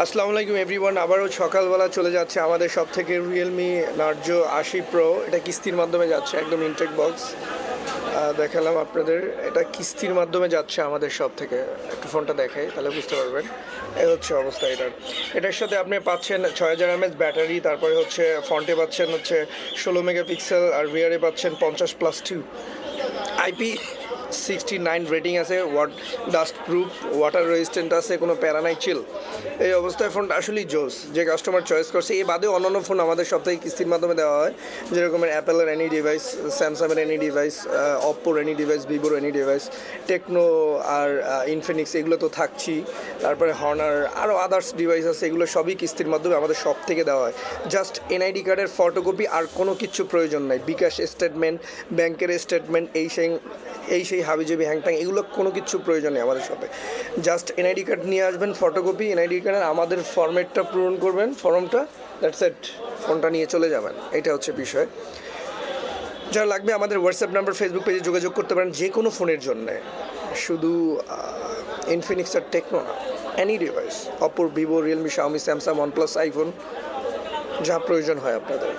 আসসালামু আলাইকুম এভরিওয়ান। আবারও সকালবেলা চলে যাচ্ছে আমাদের সব থেকে রিয়েলমি নার্জো 80 প্রো। এটা কিস্তির মাধ্যমে যাচ্ছে, একদম ইনটেক বক্স দেখালাম আপনাদের। এটা কিস্তির মাধ্যমে যাচ্ছে আমাদের সব থেকে। একটু ফোনটা দেখাই তাহলে বুঝতে পারবেন। এই হচ্ছে অবস্থা এটার সাথে আপনি পাচ্ছেন 6000 mAh ব্যাটারি, তারপরে হচ্ছে ফ্রন্টে পাচ্ছেন হচ্ছে 16 মেগাপিক্সেল, আর রিয়ারে পাচ্ছেন 50+2 IP69 রেটিং আছে, ডাস্ট প্রুফ, ওয়াটার রেজিস্ট্যান্ট আছে, কোনো প্যারা নাই, চিল। এই অবস্থায় ফোনটা আসলেই জোস, যে কাস্টমার চয়েস করছে। এই বাদেও অন্যান্য ফোন আমাদের সব থেকে কিস্তির মাধ্যমে দেওয়া হয়, যেরকমের অ্যাপেলের এনি ডিভাইস, স্যামসাংয়ের এনি ডিভাইস, অপ্পোর এনি ডিভাইস, ভিভোর এনি ডিভাইস, টেকনো আর ইনফিনিক্স, এগুলো তো থাকছেই। তারপরে হর্নার, আরও আদার্স ডিভাইস আছে, এগুলো সবই কিস্তির মাধ্যমে আমাদের সব থেকে দেওয়া হয়। জাস্ট এনআইডি কার্ডের ফটোকপি, আর কোনো কিছু প্রয়োজন নাই। বিকাশ স্টেটমেন্ট, ব্যাংকের স্টেটমেন্ট, এই সেই হাবিজাবি হ্যাংট্যাং, এগুলো কোনো কিছু প্রয়োজন নেই আমাদের সাথে। জাস্ট এনআইডি কার্ড নিয়ে আসবেন, ফটোকপি, এনআইডি কার্ডের আমাদের ফরম্যাটটা পূরণ করবেন, ফর্মটা, দ্যাটস ইট, ফোনটা নিয়ে চলে যাবেন। এটা হচ্ছে বিষয়। যারা লাগবে আমাদের হোয়াটসঅ্যাপ নাম্বার, ফেসবুক পেজে যোগাযোগ করতে পারেন যে কোনো ফোনের জন্যে, শুধু ইনফিনিক্স আর টেকনো না, এনি ডিভাইস, অপোর, Vivo, realme, Xiaomi, Samsung, OnePlus, iPhone, যা প্রয়োজন হয় আপনাদের।